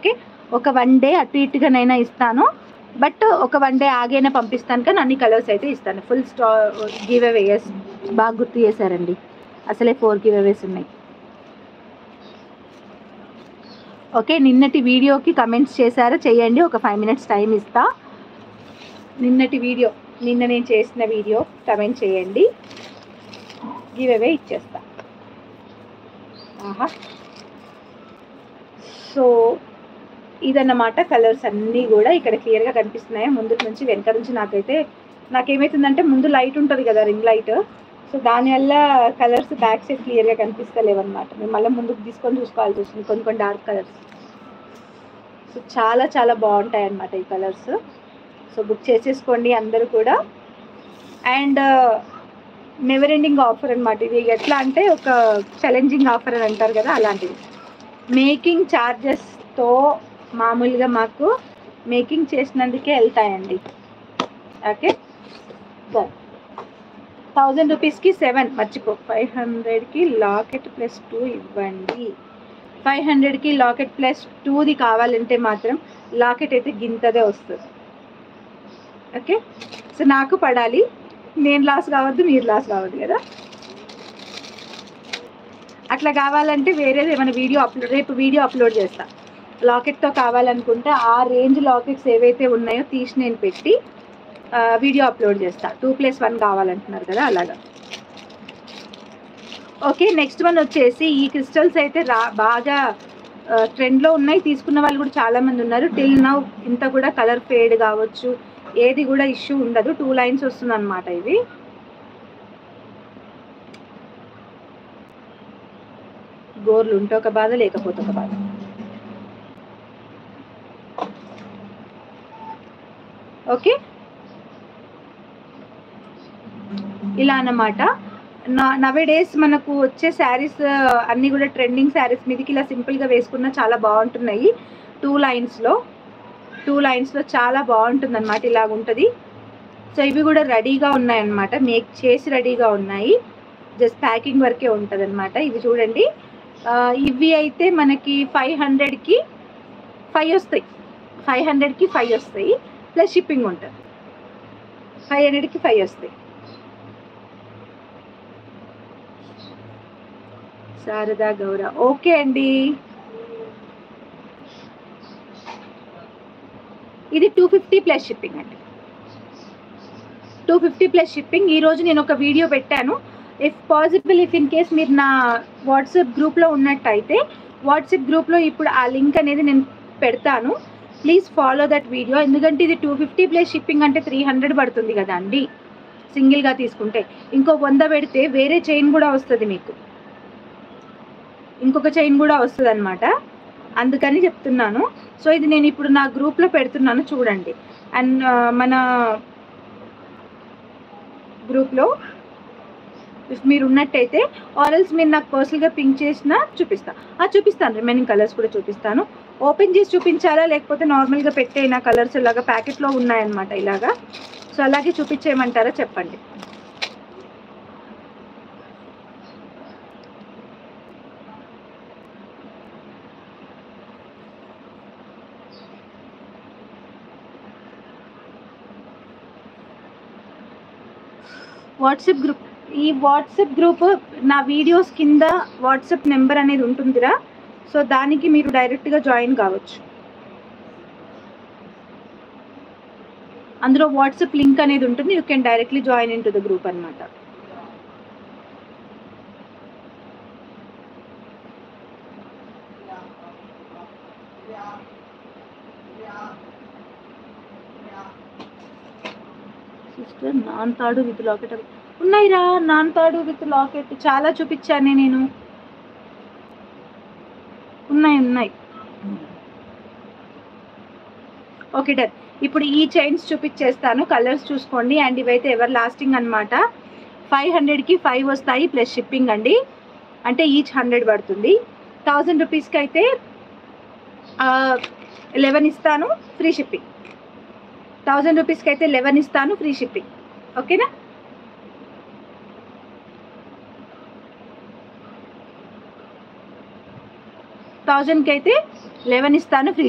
Okay, ఒక 1 day అటు ఇటుగానైనా ఇస్తాను, బట్ ఒక 1 డే ఆగైనా పంపిస్తాను, కానీ అన్ని కలర్స్ అయితే ఇస్తాను. Full giveaways. బాగా గుర్తు చేశారండి, అసలే 4 గివ్ అవేస్ ఉన్నాయి. ఓకే, నిన్నటి వీడియోకి కమెంట్స్ చేశారా? చేయండి, ఒక 5 minutes టైం ఇస్తా. నిన్నటి వీడియో, నిన్న నేను చేసిన వీడియో కమెంట్ చేయండి, గివ్ అవే ఇచ్చేస్తా. ఆహా, సో ఇదన్నమాట. కలర్స్ అన్నీ కూడా ఇక్కడ క్లియర్గా కనిపిస్తున్నాయి, ముందు నుంచి వెనక నుంచి. నాకేమవుతుందంటే ముందు లైట్ ఉంటుంది కదా, రింగ్ లైట్, సో దానివల్ల కలర్స్ బ్యాక్ సైడ్ క్లియర్గా కనిపిస్తలేవన్నమాట. మేము మళ్ళీ ముందుకు తీసుకొని చూసుకోవాల్సి వస్తుంది, కొన్ని డార్క్ కలర్స్. సో చాలా చాలా బాగుంటాయి అన్నమాట ఈ కలర్స్. సో బుక్ చేసేసుకోండి అందరూ కూడా. అండ్ నెవర్ ఎండింగ్ ఆఫర్ అనమాట ఇది. ఎట్లా అంటే ఒక ఛాలెంజింగ్ ఆఫర్ అని అంటారు కదా, అలాంటిది. మేకింగ్ ఛార్జెస్తో మామూలుగా మాకు మేకింగ్ చేసినందుకే వెళ్తాయండి. ఓకే, 1000 రూపీస్కి 7, మర్చిపో. 500కి లాకెట్ ప్లస్ 2 ఇవ్వండి. 500కి లాకెట్ ప్లస్ 2ది కావాలంటే మాత్రం లాకెట్ అయితే గింతదే వస్తుంది. ఓకే, సో నాకు పడాలి, నేను లాస్ కావద్దు, మీరు లాస్ కావద్దు కదా. అట్లా కావాలంటే వేరేది ఏమైనా రేపు వీడియో అప్లోడ్ చేస్తా. లాకెట్తో కావాలనుకుంటే ఆ రేంజ్ లాకెట్స్ ఏవైతే ఉన్నాయో తీసి నేను పెట్టి వీడియో అప్లోడ్ చేస్తా. 2+1 కావాలంటున్నారు కదా, అలాగా. ఓకే, నెక్స్ట్ వన్ వచ్చేసి ఈ క్రిస్టల్స్ అయితే బాగా ట్రెండ్లో ఉన్నాయి, తీసుకున్న వాళ్ళు కూడా చాలామంది ఉన్నారు. టిల్ నౌ ఇంత కూడా కలర్ ఫేడ్ కావచ్చు, ఏది కూడా ఇష్యూ ఉండదు. 2 లైన్స్ వస్తుంది అనమాట. ఇవి గోర్లు ఉంటే ఒక బాధ, లేకపోతే ఒక బాధ. ఓకే, ఇలా అన్నమాట. నవే డేస్ మనకు వచ్చే శారీస్ అన్నీ కూడా ట్రెండింగ్ శారీస్ మీదకి ఇలా సింపుల్గా వేసుకున్న చాలా బాగుంటున్నాయి. 2 లైన్స్లో చాలా బాగుంటుంది అనమాట, ఇలాగ ఉంటుంది. సో ఇవి కూడా రెడీగా ఉన్నాయన్నమాట, మేక్ చేసి రెడీగా ఉన్నాయి, జస్ట్ ప్యాకింగ్ వరకే ఉంటుంది అనమాట. ఇవి చూడండి, ఇవి అయితే మనకి 500కి 5 వస్తాయి. 500కి 5 వస్తాయి, ప్లస్ షిప్పింగ్ ఉంటుంది. 500కి 5 వస్తాయి. శారదా గౌర, ఓకే అండి. ఇది 250 ప్లస్ షిప్పింగ్ అండి, 250 ప్లస్ షిప్పింగ్. ఈరోజు నేను ఒక వీడియో పెట్టాను. If possible, if in case మీరు నా వాట్సాప్ గ్రూప్లో ఉన్నట్టయితే, వాట్సాప్ గ్రూప్లో ఇప్పుడు ఆ లింక్ అనేది నేను పెడతాను. Please follow that video. ఎందుకంటే ఇది 250 ప్లస్ షిప్పింగ్ అంటే 300 పడుతుంది కదా అండి సింగిల్గా తీసుకుంటే. ఇంకో 100 పెడితే వేరే చైన్ కూడా వస్తుంది మీకు, ఇంకొక చైన్ కూడా వస్తుంది అనమాట, అందుకని చెప్తున్నాను. సో ఇది నేను ఇప్పుడు నా గ్రూప్లో పెడుతున్నాను, చూడండి. అండ్ మన గ్రూప్లో ఇఫ్ మీరు ఉన్నట్టయితే, ఆర్ఎల్స్ మీరు నాకు పర్సనల్గా పింక్ చేసినా చూపిస్తాను. రిమైనింగ్ కలర్స్ కూడా చూపిస్తాను. ఓపెన్ చేసి చూపించాలా, లేకపోతే నార్మల్గా పెట్టేనా కలర్స్ ఇలాగా ప్యాకెట్లో ఉన్నాయన్నమాట ఇలాగా. సో అలాగే చూపించేయమంటారా చెప్పండి. ఈ వాట్సాప్ గ్రూప్ నా వీడియోస్ కింద వాట్సాప్ నెంబర్ అనేది ఉంటుందిరా. సో దానికి మీరు డైరెక్ట్గా జాయిన్ కావచ్చు. అందులో వాట్సాప్ లింక్ అనేది ఉంటుంది, you can directly join in to the group అనమాట. సిస్టర్, నాన్ తాడు విత్ లాకెట్ ఉన్నాయిరా. నాన్ తాడు విత్ లాకెట్ చాలా చూపించాను నేను, ఉన్నాయి. Okay done. ఇప్పుడు ఈ చైన్స్ చూపించేస్తాను, కలర్స్ చూసుకోండి. అండ్ ఇవైతే ఎవర్ లాస్టింగ్ అనమాట. 500కి 5 వస్తాయి ప్లస్ షిప్పింగ్ అండి, అంటే ఈచ్ 100 పడుతుంది. 1000 రూపీస్కి అయితే 11 ఇస్తాను, ఫ్రీ షిప్పింగ్. 1000 రూపీస్కి అయితే 11 ఇస్తాను, ఫ్రీ షిప్పింగ్. ఓకేనా? థౌజండ్కి అయితే 11 ఇస్తాను, ఫ్రీ